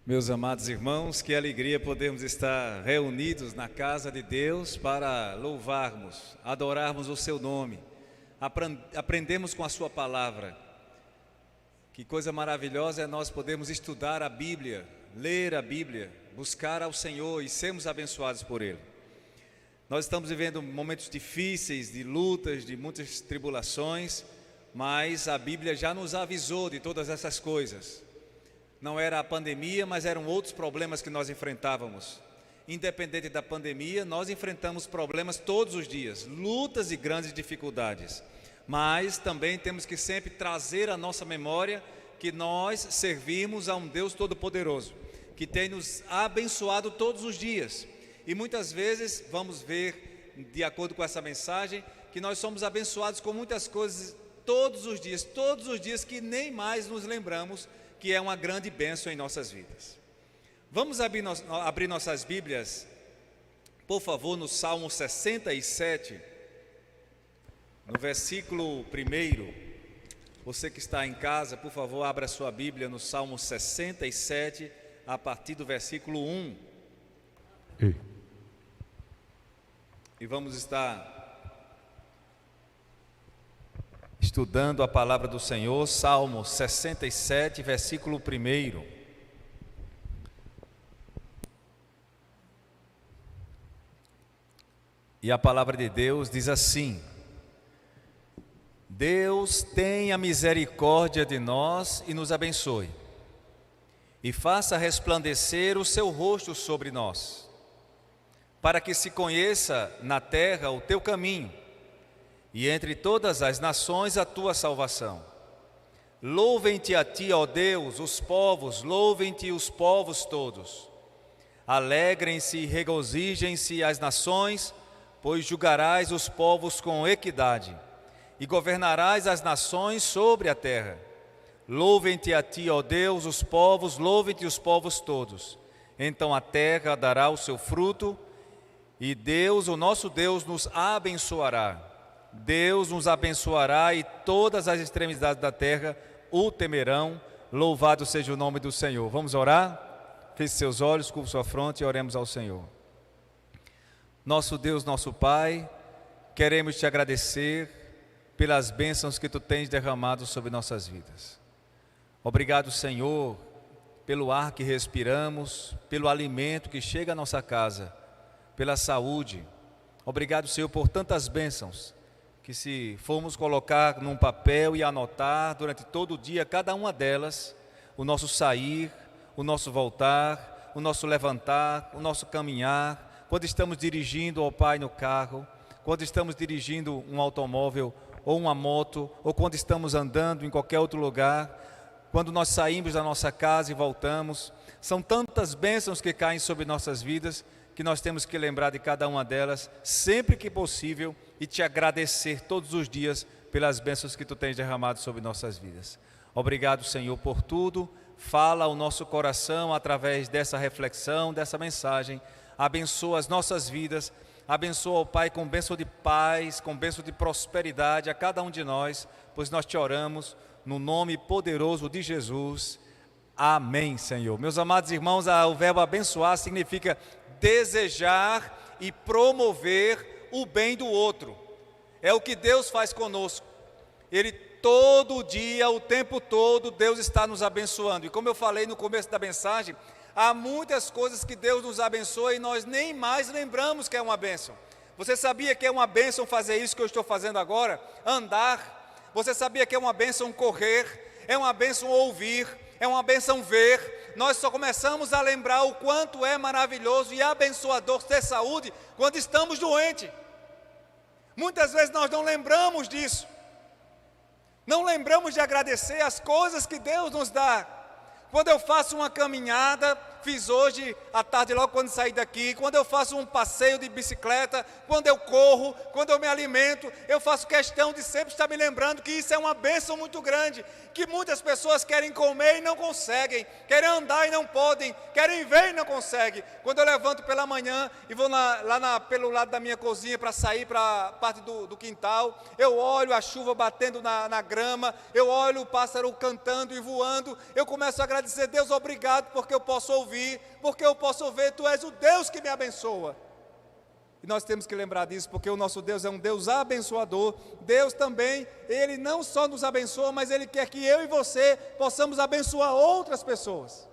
Meus amados irmãos, que alegria podermos estar reunidos na casa de Deus para louvarmos, adorarmos o seu nome, aprendemos com a sua palavra. Que coisa maravilhosa é nós podermos estudar a Bíblia, ler a Bíblia, buscar ao Senhor e sermos abençoados por Ele. Nós estamos vivendo momentos difíceis, de lutas, de muitas tribulações, mas a Bíblia já nos avisou de todas essas coisas. Não era a pandemia, mas eram outros problemas que nós enfrentávamos. Independente da pandemia, nós enfrentamos problemas todos os dias, lutas e grandes dificuldades. Mas também temos que sempre trazer à nossa memória que nós servimos a um Deus Todo-Poderoso, que tem nos abençoado todos os dias. E muitas vezes vamos ver, de acordo com essa mensagem, que nós somos abençoados com muitas coisas todos os dias que nem mais nos lembramos que é uma grande bênção em nossas vidas. Vamos abrir nossas Bíblias, por favor, no Salmo 67, no versículo 1. Você que está em casa, por favor, abra sua Bíblia no Salmo 67, a partir do versículo 1. E vamos estar estudando a palavra do Senhor, Salmo 67, versículo 1. E a palavra de Deus diz assim: Deus tenha misericórdia de nós e nos abençoe, e faça resplandecer o seu rosto sobre nós, para que se conheça na terra o teu caminho, e entre todas as nações a tua salvação. Louvem-te a ti, ó Deus, os povos, louvem-te os povos todos. Alegrem-se e regozijem-se as nações, pois julgarás os povos com equidade, e governarás as nações sobre a terra. Louvem-te a ti, ó Deus, os povos, louvem-te os povos todos. Então a terra dará o seu fruto, e Deus, o nosso Deus, nos abençoará. Deus nos abençoará e todas as extremidades da terra o temerão. Louvado seja o nome do Senhor. Vamos orar? Feche seus olhos, curva sua fronte e oremos ao Senhor. Nosso Deus, nosso Pai, queremos te agradecer pelas bênçãos que tu tens derramado sobre nossas vidas. Obrigado, Senhor, pelo ar que respiramos, pelo alimento que chega à nossa casa, pela saúde. Obrigado, Senhor, por tantas bênçãos que, se formos colocar num papel e anotar durante todo o dia, cada uma delas, o nosso sair, o nosso voltar, o nosso levantar, o nosso caminhar, quando estamos dirigindo, ó Pai, no carro, quando estamos dirigindo um automóvel ou uma moto, ou quando estamos andando em qualquer outro lugar, quando nós saímos da nossa casa e voltamos, são tantas bênçãos que caem sobre nossas vidas, que nós temos que lembrar de cada uma delas, sempre que possível, e te agradecer todos os dias pelas bênçãos que tu tens derramado sobre nossas vidas. Obrigado, Senhor, por tudo. Fala ao nosso coração através dessa reflexão, dessa mensagem. Abençoa as nossas vidas. Abençoa, ó Pai, com bênção de paz, com bênção de prosperidade a cada um de nós, pois nós te oramos no nome poderoso de Jesus. Amém, Senhor. Meus amados irmãos, o verbo abençoar significa desejar e promover o bem do outro. É o que Deus faz conosco. Ele todo dia, o tempo todo, Deus está nos abençoando. E como eu falei no começo da mensagem, há muitas coisas que Deus nos abençoa e nós nem mais lembramos que é uma bênção. Você sabia que é uma bênção fazer isso que eu estou fazendo agora? Andar. Você sabia que é uma bênção correr? É uma bênção ouvir? É uma bênção ver? Nós só começamos a lembrar o quanto é maravilhoso e abençoador ter saúde quando estamos doentes. Muitas vezes nós não lembramos disso. Não lembramos de agradecer as coisas que Deus nos dá. Quando eu faço uma caminhada, fiz hoje à tarde, logo quando saí daqui, quando eu faço um passeio de bicicleta, quando eu corro, quando eu me alimento, eu faço questão de sempre estar me lembrando que isso é uma bênção muito grande, que muitas pessoas querem comer e não conseguem, querem andar e não podem, querem ver e não conseguem. Quando eu levanto pela manhã e vou pelo lado da minha cozinha para sair para a parte do quintal, eu olho a chuva batendo na grama, eu olho o pássaro cantando e voando, eu começo a agradecer: Deus, obrigado, porque eu posso ouvir, porque eu posso ver, Tu és o Deus que me abençoa. E nós temos que lembrar disso, porque o nosso Deus é um Deus abençoador. Deus também, Ele não só nos abençoa, mas Ele quer que eu e você possamos abençoar outras pessoas.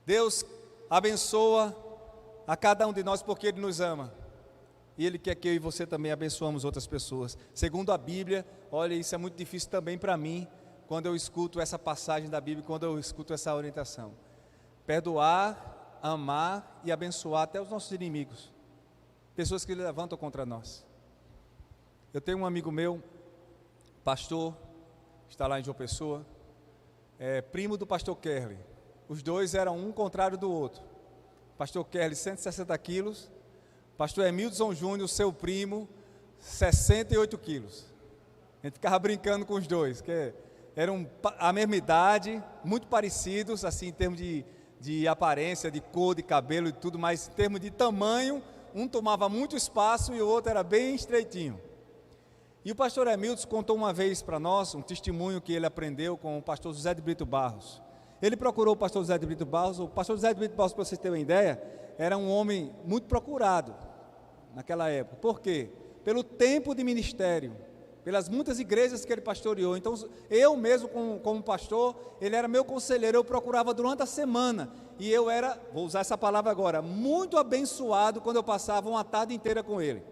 Deus abençoa a cada um de nós porque Ele nos ama. E Ele quer que eu e você também abençoamos outras pessoas. Segundo a Bíblia, olha, isso é muito difícil também para mim, quando eu escuto essa passagem da Bíblia, quando eu escuto essa orientação. Perdoar, amar e abençoar até os nossos inimigos, pessoas que levantam contra nós. Eu tenho um amigo meu, pastor, está lá em João Pessoa, primo do pastor Kerley. Os dois eram um contrário do outro. Pastor Kerley, 160 quilos, pastor Emildson Júnior, seu primo, 68 quilos. A gente ficava brincando com os dois, que eram a mesma idade, muito parecidos, assim, em termos de aparência, de cor, de cabelo e tudo, mas em termos de tamanho, um tomava muito espaço e o outro era bem estreitinho. E o pastor Emildson contou uma vez para nós um testemunho que ele aprendeu com o pastor José de Brito Barros. Ele procurou o pastor José de Brito Barros. O pastor José de Brito Barros, para vocês terem uma ideia, era um homem muito procurado naquela época. Por quê? Pelo tempo de ministério, pelas muitas igrejas que ele pastoreou. Então, eu mesmo como pastor, ele era meu conselheiro, eu procurava durante a semana, e eu era, vou usar essa palavra agora, muito abençoado quando eu passava uma tarde inteira com ele,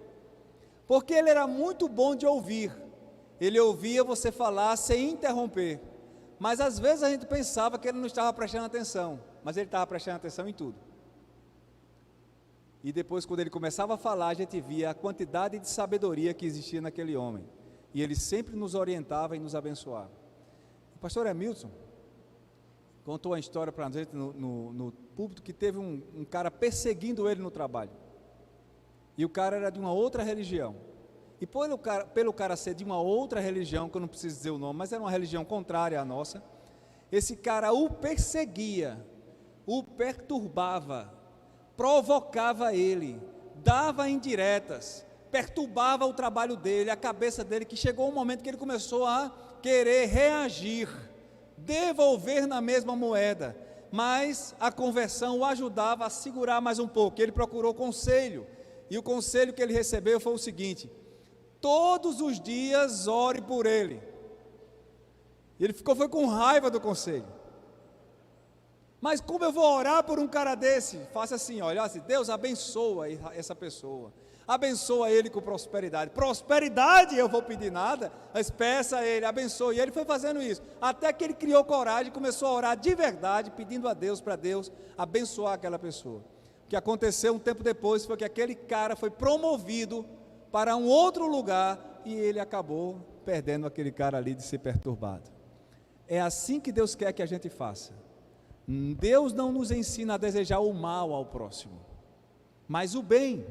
porque ele era muito bom de ouvir. Ele ouvia você falar sem interromper, mas às vezes a gente pensava que ele não estava prestando atenção, mas ele estava prestando atenção em tudo. E depois, quando ele começava a falar, a gente via a quantidade de sabedoria que existia naquele homem. E ele sempre nos orientava e nos abençoava. O pastor Emildson contou uma história para a gente no púlpito, que teve um cara perseguindo ele no trabalho. E o cara era de uma outra religião. E pelo cara ser de uma outra religião, que eu não preciso dizer o nome, mas era uma religião contrária à nossa, esse cara o perseguia, o perturbava, provocava ele, dava indiretas, perturbava o trabalho dele, a cabeça dele, que chegou um momento que ele começou a querer reagir, devolver na mesma moeda, mas a conversão o ajudava a segurar mais um pouco. Ele procurou conselho, e o conselho que ele recebeu foi o seguinte: todos os dias ore por ele. E ele foi com raiva do conselho. Mas como eu vou orar por um cara desse? Faça assim, olha assim: Deus abençoa essa pessoa, abençoa ele com prosperidade. Prosperidade eu vou pedir nada, mas peça a ele, abençoe. E ele foi fazendo isso, até que ele criou coragem e começou a orar de verdade, pedindo a Deus, para Deus abençoar aquela pessoa. O que aconteceu um tempo depois foi que aquele cara foi promovido para um outro lugar, e ele acabou perdendo aquele cara ali de ser perturbado. É assim que Deus quer que a gente faça. Deus não nos ensina a desejar o mal ao próximo, mas o bem.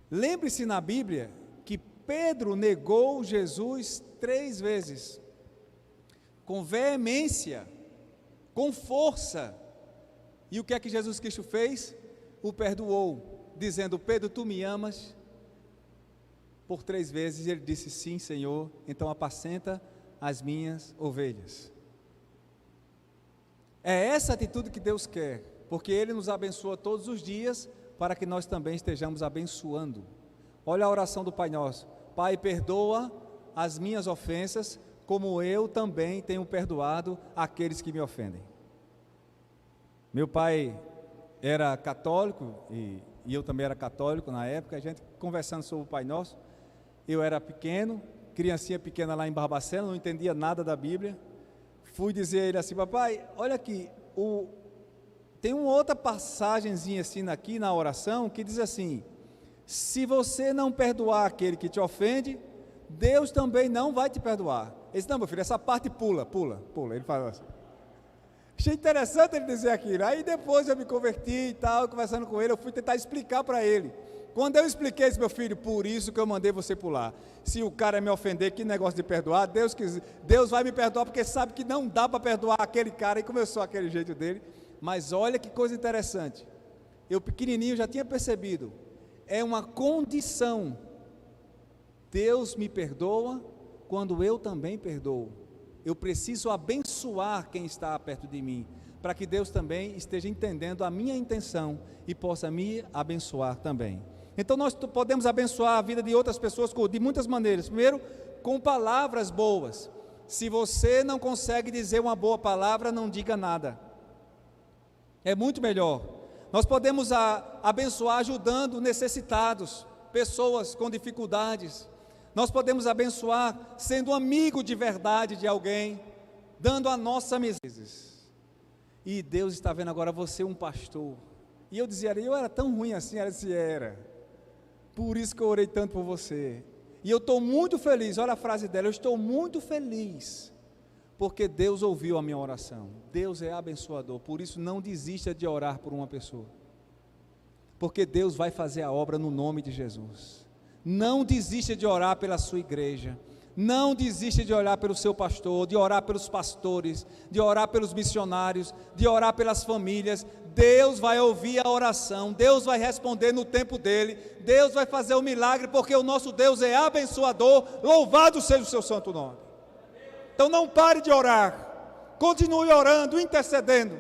Lembre-se na Bíblia que Pedro negou Jesus 3 vezes, com veemência, com força. E o que é que Jesus Cristo fez? O perdoou, dizendo: Pedro, tu me amas? Por 3 vezes ele disse: sim, Senhor, então apacenta as minhas ovelhas. É essa atitude que Deus quer, porque Ele nos abençoa todos os dias, para que nós também estejamos abençoando. Olha a oração do Pai Nosso: Pai, perdoa as minhas ofensas, como eu também tenho perdoado aqueles que me ofendem. Meu pai era católico, e eu também era católico na época. A gente conversando sobre o Pai Nosso, eu era pequeno, criancinha pequena lá em Barbacena, não entendia nada da Bíblia. Fui dizer a ele assim: papai, olha aqui, tem uma outra passagenzinha assim aqui na oração, que diz assim: se você não perdoar aquele que te ofende, Deus também não vai te perdoar. Ele disse: não, meu filho, essa parte pula. Ele falou assim. Achei interessante ele dizer aquilo. Aí depois eu me converti e tal, conversando com ele, eu fui tentar explicar para ele. Quando eu expliquei isso, meu filho, por isso que eu mandei você pular. Se o cara me ofender, que negócio de perdoar, Deus vai me perdoar, porque sabe que não dá para perdoar aquele cara, e começou aquele jeito dele. Mas olha que coisa interessante. Eu pequenininho já tinha percebido. É uma condição. Deus me perdoa quando eu também perdoo. Eu preciso abençoar quem está perto de mim, para que Deus também esteja entendendo a minha intenção e possa me abençoar também. Então nós podemos abençoar a vida de outras pessoas de muitas maneiras. Primeiro, com palavras boas. Se você não consegue dizer uma boa palavra, não diga nada. É muito melhor. Nós podemos abençoar ajudando necessitados, pessoas com dificuldades. Nós podemos abençoar sendo amigo de verdade de alguém, dando a nossa miséria. E Deus está vendo agora você um pastor. E eu dizia, eu era tão ruim assim, ela disse, era. Por isso que eu orei tanto por você. E eu estou muito feliz, olha a frase dela, eu estou muito feliz, porque Deus ouviu a minha oração. Deus é abençoador, por isso não desista de orar por uma pessoa, porque Deus vai fazer a obra no nome de Jesus. Não desista de orar pela sua igreja, não desista de orar pelo seu pastor, de orar pelos pastores, de orar pelos missionários, de orar pelas famílias. Deus vai ouvir a oração, Deus vai responder no tempo dele, Deus vai fazer o milagre, porque o nosso Deus é abençoador, louvado seja o seu santo nome. Então não pare de orar, continue orando, intercedendo,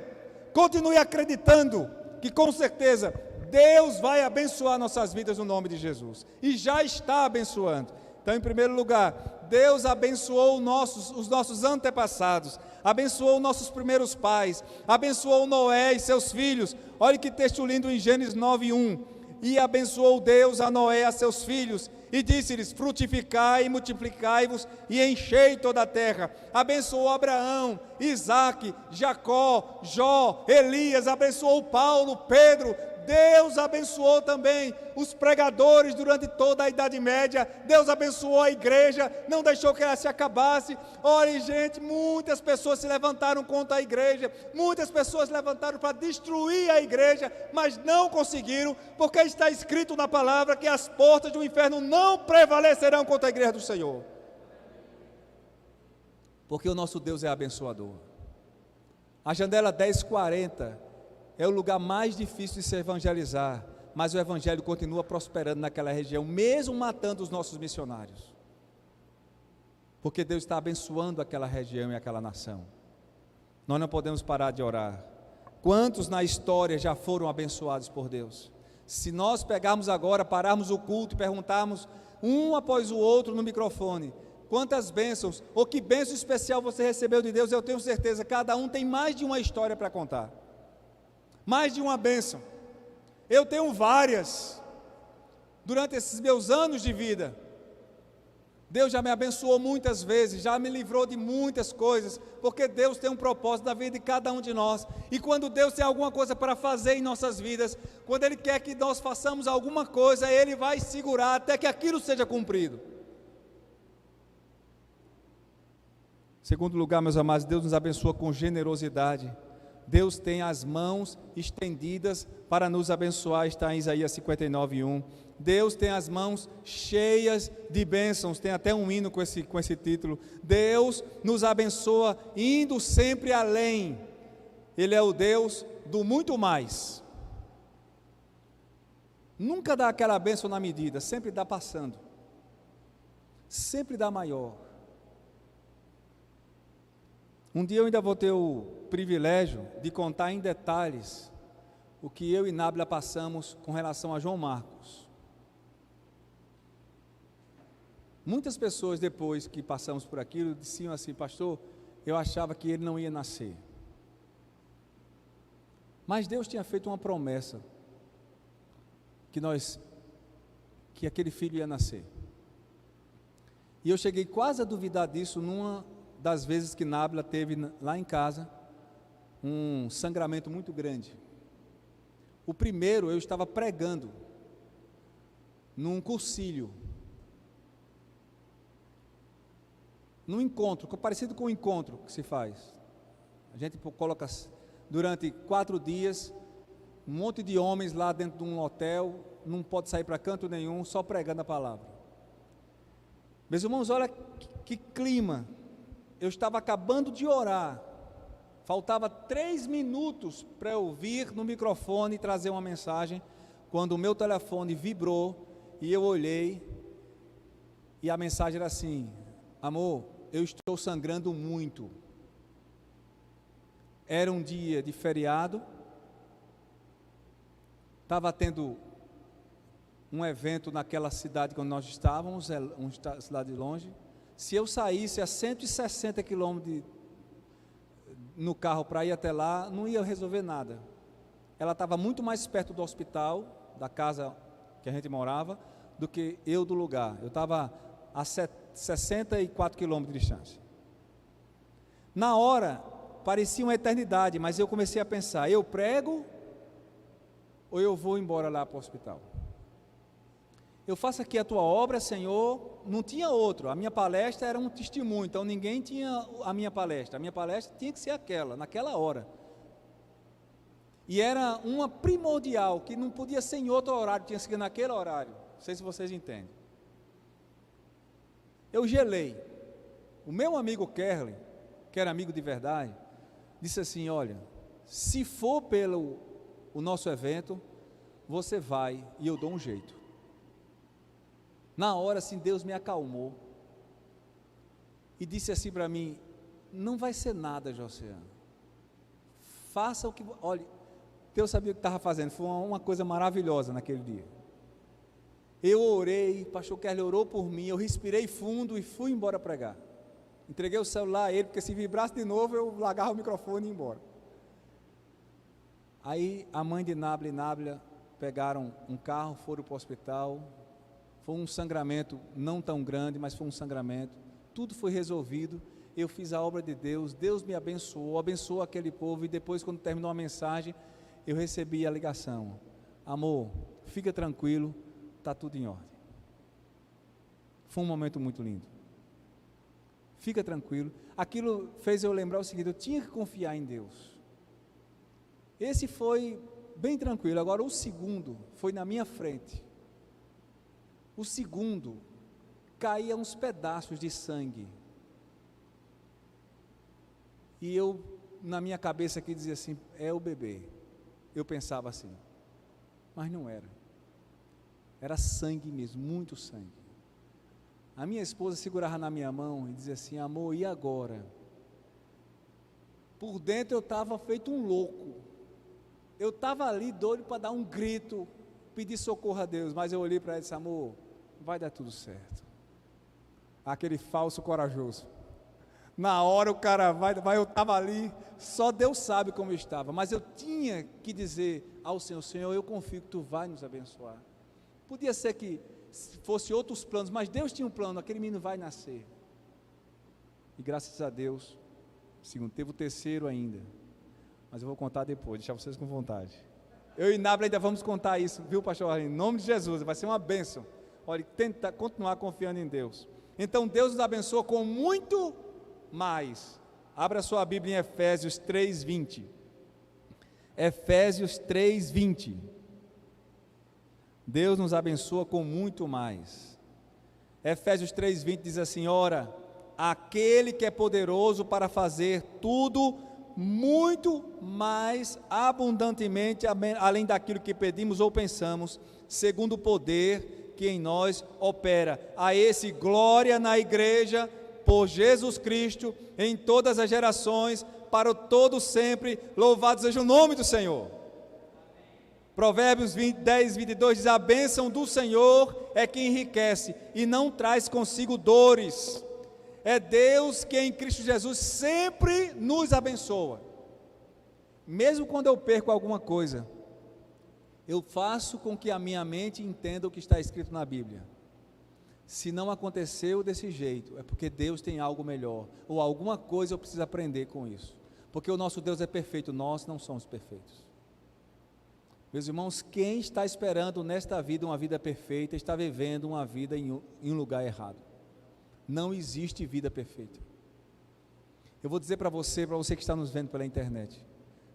continue acreditando, que com certeza Deus vai abençoar nossas vidas no nome de Jesus, e já está abençoando. Então, em primeiro lugar, Deus abençoou os nossos antepassados, abençoou nossos primeiros pais, abençoou Noé e seus filhos. Olha que texto lindo em Gênesis 9:1. E abençoou Deus a Noé e a seus filhos, e disse-lhes, frutificai e multiplicai-vos, e enchei toda a terra. Abençoou Abraão, Isaque, Jacó, Jó, Elias, abençoou Paulo, Pedro. Deus abençoou também os pregadores durante toda a Idade Média. Deus abençoou a igreja, não deixou que ela se acabasse. Olha, gente, muitas pessoas se levantaram contra a igreja, muitas pessoas se levantaram para destruir a igreja, mas não conseguiram, porque está escrito na palavra que as portas do inferno não prevalecerão contra a igreja do Senhor, porque o nosso Deus é abençoador. A janela 1040 é o lugar mais difícil de se evangelizar, mas o evangelho continua prosperando naquela região, mesmo matando os nossos missionários, porque Deus está abençoando aquela região e aquela nação. Nós não podemos parar de orar. Quantos na história já foram abençoados por Deus? Se nós pegarmos agora, pararmos o culto e perguntarmos um após o outro no microfone, quantas bênçãos, ou que bênção especial você recebeu de Deus, eu tenho certeza, cada um tem mais de uma história para contar, mais de uma bênção. Eu tenho várias, durante esses meus anos de vida. Deus já me abençoou muitas vezes, já me livrou de muitas coisas, porque Deus tem um propósito na vida de cada um de nós, e quando Deus tem alguma coisa para fazer em nossas vidas, quando Ele quer que nós façamos alguma coisa, Ele vai segurar até que aquilo seja cumprido. Segundo lugar, meus amados, Deus nos abençoa com generosidade. Deus tem as mãos estendidas para nos abençoar, está em Isaías 59:1. Deus tem as mãos cheias de bênçãos, tem até um hino com esse título. Deus nos abençoa indo sempre além. Ele é o Deus do muito mais. Nunca dá aquela bênção na medida, sempre dá passando, sempre dá maior. Um dia eu ainda vou ter o privilégio de contar em detalhes o que eu e Nábila passamos com relação a João Marcos. Muitas pessoas, depois que passamos por aquilo, diziam assim: pastor, eu achava que ele não ia nascer, mas Deus tinha feito uma promessa que aquele filho ia nascer. E eu cheguei quase a duvidar disso numa das vezes que Nábila teve lá em casa um sangramento muito grande. O primeiro, eu estava pregando num cursilho, num encontro, parecido com o encontro que se faz A gente coloca durante 4 dias, um monte de homens lá dentro de um hotel, não pode sair para canto nenhum, só pregando a palavra. Meus irmãos, olha que clima. Eu estava acabando de orar, faltava 3 minutos para eu vir no microfone e trazer uma mensagem, quando o meu telefone vibrou e eu olhei, e a mensagem era assim: amor, eu estou sangrando muito. Era um dia de feriado, estava tendo um evento naquela cidade onde nós estávamos, uma cidade longe. Se eu saísse a 160 quilômetros no carro para ir até lá, não ia resolver nada. Ela estava muito mais perto do hospital, da casa que a gente morava, do que eu do lugar. Eu estava a 64 quilômetros de distância. Na hora, parecia uma eternidade, mas eu comecei a pensar: eu prego ou eu vou embora lá para o hospital? Eu faço aqui a tua obra, Senhor. Não tinha outro. A minha palestra era um testemunho, então ninguém tinha a minha palestra. A minha palestra tinha que ser aquela, naquela hora. E era uma primordial, que não podia ser em outro horário, tinha que ser naquele horário. Não sei se vocês entendem. Eu gelei. O meu amigo Kerley, que era amigo de verdade, disse assim: olha, se for pelo o nosso evento, você vai e eu dou um jeito. Na hora, assim, Deus me acalmou e disse assim para mim: não vai ser nada, Josiano, faça o que... Olha, Deus sabia o que estava fazendo. Foi uma coisa maravilhosa naquele dia. Eu orei, o pastor Kerley orou por mim, eu respirei fundo e fui embora pregar. Entreguei o celular a ele, porque se vibrasse de novo, eu largava o microfone e ia embora. Aí a mãe de Nábila e Nábila pegaram um carro, foram para o hospital. Foi um sangramento não tão grande, mas foi um sangramento. Tudo foi resolvido. Eu fiz a obra de Deus, Deus me abençoou, abençoou aquele povo. E depois, quando terminou a mensagem, eu recebi a ligação: amor, fica tranquilo, está tudo em ordem. Foi um momento muito lindo. Fica tranquilo. Aquilo fez eu lembrar o seguinte: eu tinha que confiar em Deus. Esse foi bem tranquilo. Agora o segundo foi na minha frente. O segundo, caía uns pedaços de sangue. E eu, na minha cabeça aqui, dizia assim: é o bebê. Eu pensava assim, mas não era. Era sangue mesmo, muito sangue. A minha esposa segurava na minha mão e dizia assim: amor, e agora? Por dentro eu estava feito um louco. Eu estava ali doido para dar um grito, pedir socorro a Deus, mas eu olhei para ela e disse: amor, vai dar tudo certo. Aquele falso corajoso. Na hora o cara vai, eu estava ali, só Deus sabe como eu estava, mas eu tinha que dizer ao Senhor: Senhor, eu confio que Tu vai nos abençoar. Podia ser que fosse outros planos, mas Deus tinha um plano: aquele menino vai nascer. E graças a Deus, segundo, teve o terceiro ainda, mas eu vou contar depois, deixar vocês com vontade. Eu e Nábila ainda vamos contar isso, viu, pastor Arlindo? Em nome de Jesus, vai ser uma bênção. Olha, tenta continuar confiando em Deus. Então Deus nos abençoa com muito mais. Abra sua Bíblia em Efésios 3:20. Efésios 3:20. Deus nos abençoa com muito mais. Efésios 3:20 diz assim: ora, aquele que é poderoso para fazer tudo muito mais abundantemente, além daquilo que pedimos ou pensamos, segundo o poder que em nós opera. A esse glória na igreja, por Jesus Cristo, em todas as gerações, para o todo sempre, louvado seja o nome do Senhor. Provérbios 10:22 diz: a bênção do Senhor é que enriquece e não traz consigo dores. É Deus que em Cristo Jesus sempre nos abençoa. Mesmo quando eu perco alguma coisa, eu faço com que a minha mente entenda o que está escrito na Bíblia. Se não aconteceu desse jeito, é porque Deus tem algo melhor, ou alguma coisa eu preciso aprender com isso, porque o nosso Deus é perfeito, nós não somos perfeitos. Meus irmãos, quem está esperando nesta vida uma vida perfeita, está vivendo uma vida em um lugar errado. Não existe vida perfeita. Eu vou dizer para você que está nos vendo pela internet,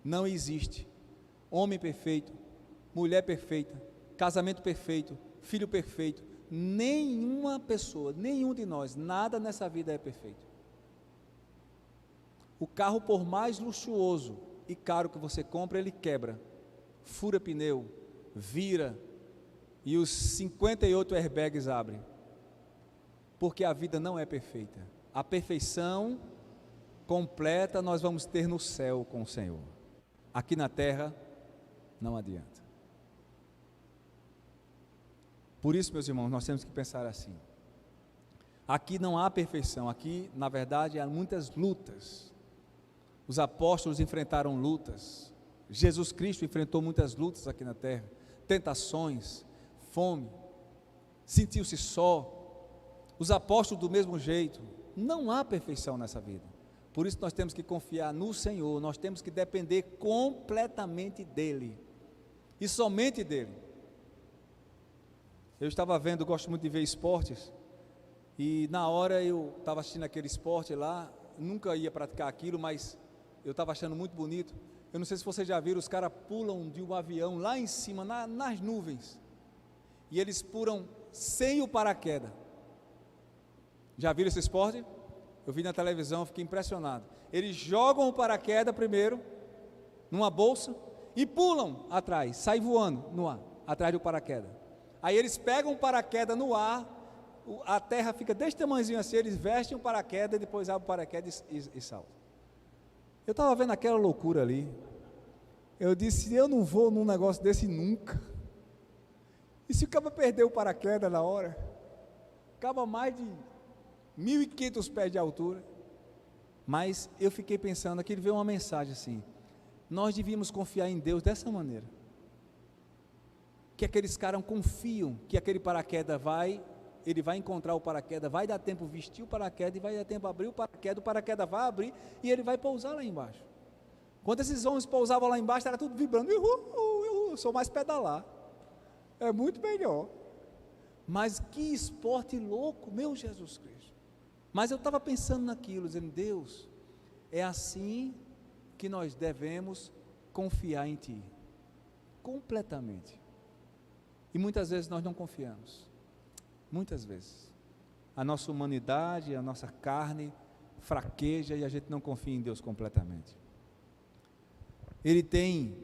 não existe homem perfeito, mulher perfeita, casamento perfeito, filho perfeito, nenhuma pessoa, nenhum de nós, nada nessa vida é perfeito. O carro, por mais luxuoso e caro que você compra, ele quebra, fura pneu, vira, e os 58 airbags abrem, porque a vida não é perfeita. A perfeição completa nós vamos ter no céu com o Senhor. Aqui na terra não adianta. Por isso, meus irmãos, nós temos que pensar assim. Aqui não há perfeição, aqui na verdade há muitas lutas. Os apóstolos enfrentaram lutas, Jesus Cristo enfrentou muitas lutas aqui na terra, tentações, fome, sentiu-se só. Os apóstolos do mesmo jeito. Não há perfeição nessa vida. Por isso nós temos que confiar no Senhor, nós temos que depender completamente dEle, e somente dEle. Eu estava vendo, gosto muito de ver esportes, e na hora eu estava assistindo aquele esporte lá, nunca ia praticar aquilo, mas eu estava achando muito bonito. Eu não sei se vocês já viram, os caras pulam de um avião lá em cima, nas nuvens, e eles pulam sem o paraquedas. Já viram esse esporte? Eu vi na televisão, fiquei impressionado. Eles jogam o paraquedas primeiro, numa bolsa, e pulam atrás, saem voando no ar, atrás do paraquedas. Aí eles pegam o paraquedas no ar, a terra fica desse tamanhozinho assim, eles vestem o paraquedas, e depois abrem o paraquedas e saltam. Eu estava vendo aquela loucura ali, eu disse, eu não vou num negócio desse nunca. E se o cara perder o paraquedas na hora, acaba mais de 1.500 pés de altura. Mas eu fiquei pensando, aqui veio uma mensagem assim, nós devíamos confiar em Deus dessa maneira, que aqueles caras confiam que aquele paraquedas ele vai encontrar o paraquedas, vai dar tempo vestir o paraquedas, e vai dar tempo abrir o paraquedas vai abrir, e ele vai pousar lá embaixo. Quando esses homens pousavam lá embaixo, era tudo vibrando, eu sou mais pedalar, é muito melhor. Mas que esporte louco, meu Jesus Cristo. Mas eu estava pensando naquilo, dizendo, Deus, é assim que nós devemos confiar em Ti, completamente. E muitas vezes nós não confiamos, muitas vezes. A nossa humanidade, a nossa carne fraqueja e a gente não confia em Deus completamente. Ele tem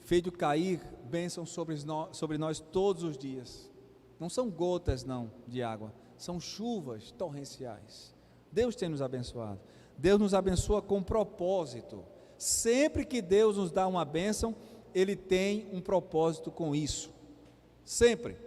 feito cair bênçãos sobre nós todos os dias. Não são gotas não de água, são chuvas torrenciais. Deus tem nos abençoado. Deus nos abençoa com propósito. Sempre que Deus nos dá uma bênção, Ele tem um propósito com isso. Sempre.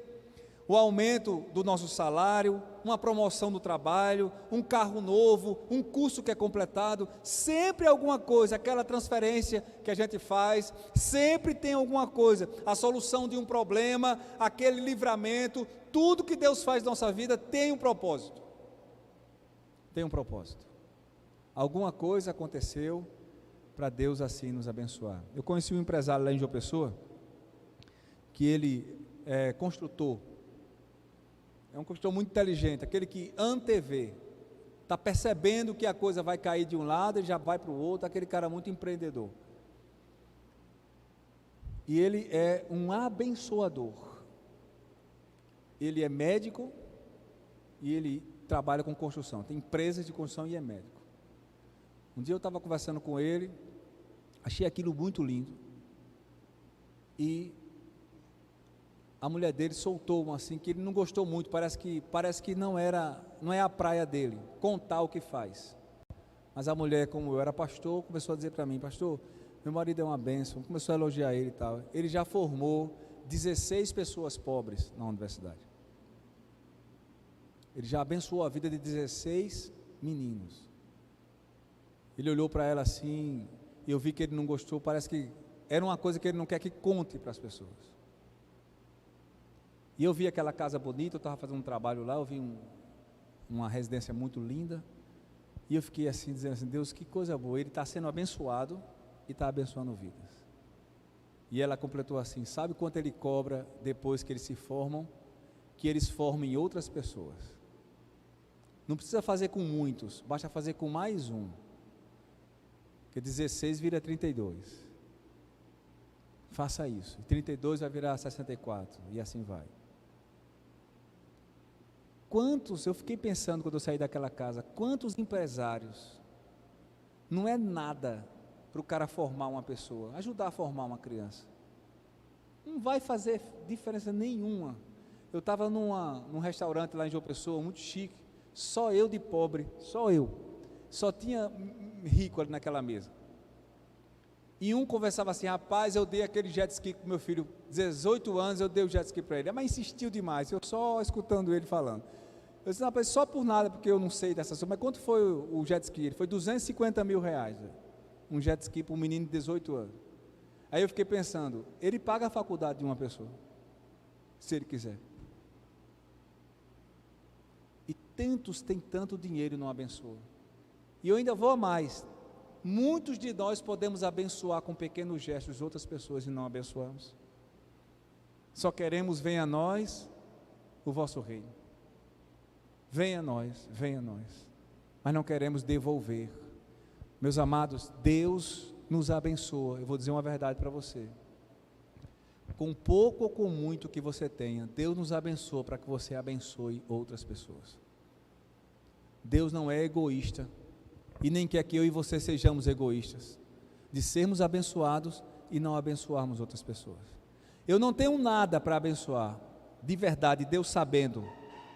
O aumento do nosso salário, uma promoção no trabalho, um carro novo, um curso que é completado, sempre alguma coisa, aquela transferência que a gente faz, sempre tem alguma coisa, a solução de um problema, aquele livramento, tudo que Deus faz na nossa vida tem um propósito. Tem um propósito. Alguma coisa aconteceu para Deus assim nos abençoar. Eu conheci um empresário lá em João Pessoa, que ele é construtor. É um construtor muito inteligente, aquele que antevê, está percebendo que a coisa vai cair de um lado e já vai para o outro, aquele cara muito empreendedor. E ele é um abençoador. Ele é médico e ele trabalha com construção, tem empresas de construção e é médico. Um dia eu estava conversando com ele, achei aquilo muito lindo, e a mulher dele soltou um assim, que ele não gostou muito, parece que não é a praia dele, contar o que faz. Mas a mulher, como eu era pastor, começou a dizer para mim, pastor, meu marido é uma bênção, começou a elogiar ele e tal. Ele já formou 16 pessoas pobres na universidade. Ele já abençoou a vida de 16 meninos. Ele olhou para ela assim, e eu vi que ele não gostou, parece que era uma coisa que ele não quer que conte para as pessoas. E eu vi aquela casa bonita, eu estava fazendo um trabalho lá, eu vi uma residência muito linda, e eu fiquei assim, dizendo assim, Deus, que coisa boa, ele está sendo abençoado e está abençoando vidas. E ela completou assim, sabe quanto ele cobra depois que eles se formam? Que eles formem outras pessoas. Não precisa fazer com muitos, basta fazer com mais um. Porque 16 vira 32. Faça isso. 32 vai virar 64 e assim vai. Quantos, eu fiquei pensando quando eu saí daquela casa, quantos empresários, não é nada para o cara formar uma pessoa, ajudar a formar uma criança. Não vai fazer diferença nenhuma. Eu estava num restaurante lá em João Pessoa, muito chique, só eu de pobre, só eu. Só tinha rico ali naquela mesa. E um conversava assim: rapaz, eu dei aquele jet ski para meu filho, 18 anos, eu dei o jet ski para ele. Mas insistiu demais, eu só escutando ele falando. Eu disse: rapaz, só por nada, porque eu não sei dessa soma. Mas quanto foi o jet ski? Ele foi 250 mil reais. Um jet ski para um menino de 18 anos. Aí eu fiquei pensando, ele paga a faculdade de uma pessoa, se ele quiser. E tantos têm tanto dinheiro e não abençoam. E eu ainda vou a mais. Muitos de nós podemos abençoar com pequenos gestos outras pessoas e não abençoamos. Só queremos: venha a nós o vosso reino. Venha a nós, venha a nós. Mas não queremos devolver. Meus amados, Deus nos abençoa. Eu vou dizer uma verdade para você. Com pouco ou com muito que você tenha, Deus nos abençoa para que você abençoe outras pessoas. Deus não é egoísta. E nem quer que eu e você sejamos egoístas, de sermos abençoados e não abençoarmos outras pessoas. Eu não tenho nada para abençoar, de verdade, Deus sabendo,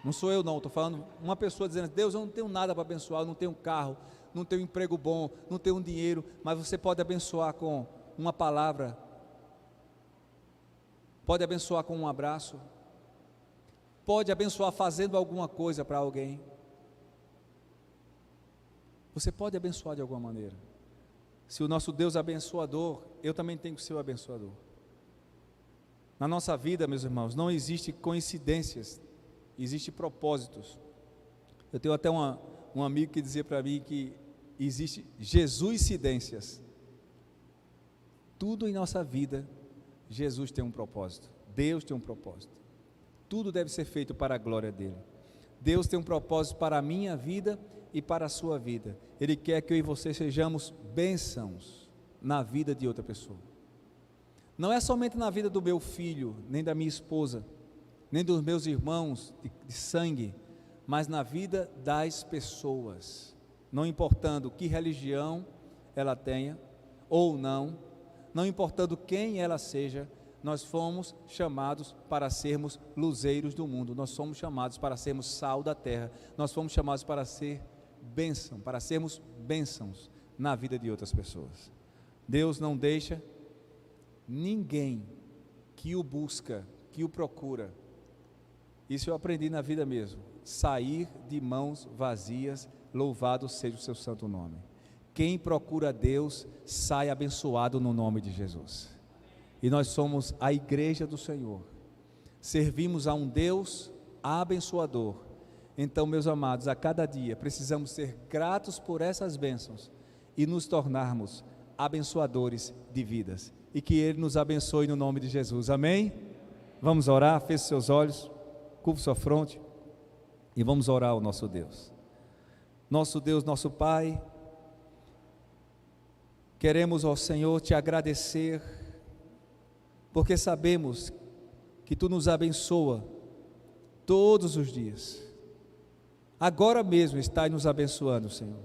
não sou eu não, estou falando uma pessoa dizendo: Deus, eu não tenho nada para abençoar, eu não tenho um carro, não tenho um emprego bom, não tenho um dinheiro, mas você pode abençoar com uma palavra, pode abençoar com um abraço, pode abençoar fazendo alguma coisa para alguém. Você pode abençoar de alguma maneira. Se o nosso Deus é abençoador, eu também tenho que ser o abençoador. Na nossa vida, meus irmãos, não existe coincidências, existe propósitos. Eu tenho até um amigo que dizia para mim que existe Jesuscidências. Tudo em nossa vida, Jesus tem um propósito, Deus tem um propósito. Tudo deve ser feito para a glória dele. Deus tem um propósito para a minha vida e para a sua vida. Ele quer que eu e você sejamos bênçãos na vida de outra pessoa. Não é somente na vida do meu filho, nem da minha esposa, nem dos meus irmãos de sangue, mas na vida das pessoas. Não importando que religião ela tenha ou não, não importando quem ela seja, nós fomos chamados para sermos luzeiros do mundo, nós somos chamados para sermos sal da terra, nós fomos chamados para ser bênção, para sermos bênçãos na vida de outras pessoas. Deus não deixa ninguém que o busca, que o procura, isso eu aprendi na vida mesmo, sair de mãos vazias. Louvado seja o seu santo nome. Quem procura Deus sai abençoado no nome de Jesus. E nós somos a igreja do Senhor, servimos a um Deus abençoador. Então, meus amados, a cada dia precisamos ser gratos por essas bênçãos e nos tornarmos abençoadores de vidas, e que Ele nos abençoe no nome de Jesus, amém? Vamos orar, feche seus olhos, curva sua fronte e vamos orar ao nosso Deus. Nosso Deus, nosso Pai, queremos, ó Senhor, te agradecer, porque sabemos que Tu nos abençoa todos os dias. Agora mesmo está nos abençoando, Senhor,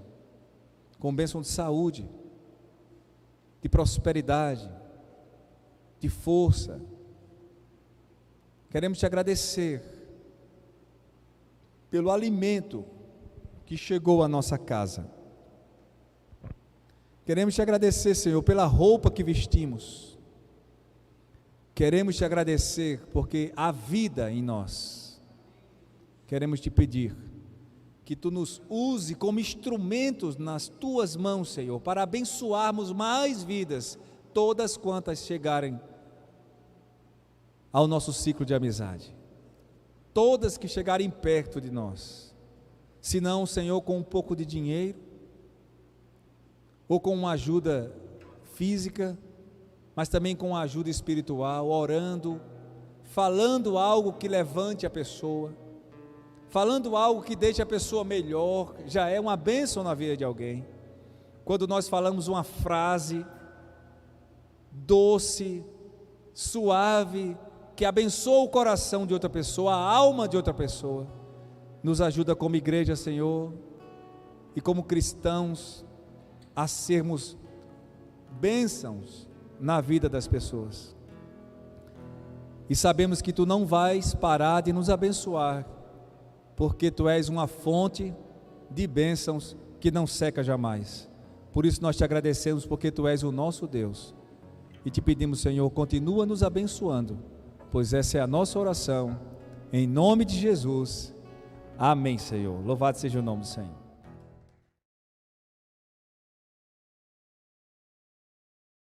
com bênção de saúde, de prosperidade, de força. Queremos te agradecer pelo alimento que chegou à nossa casa. Queremos te agradecer, Senhor, pela roupa que vestimos. Queremos te agradecer porque há vida em nós. Queremos te pedir que Tu nos use como instrumentos nas Tuas mãos, Senhor, para abençoarmos mais vidas, todas quantas chegarem ao nosso ciclo de amizade, todas que chegarem perto de nós, se não, Senhor, com um pouco de dinheiro, ou com uma ajuda física, mas também com uma ajuda espiritual, orando, falando algo que levante a pessoa, falando algo que deixe a pessoa melhor, já é uma bênção na vida de alguém. quando nós falamos uma frase doce, suave, que abençoa o coração de outra pessoa, a alma de outra pessoa. Nos ajuda como igreja, Senhor, e como cristãos, a sermos bênçãos na vida das pessoas. E sabemos que Tu não vais parar de nos abençoar, porque Tu és uma fonte de bênçãos que não seca jamais. Por isso nós Te agradecemos, porque Tu és o nosso Deus. E Te pedimos, Senhor, continua nos abençoando, pois essa é a nossa oração, em nome de Jesus. Amém, Senhor. Louvado seja o nome do Senhor.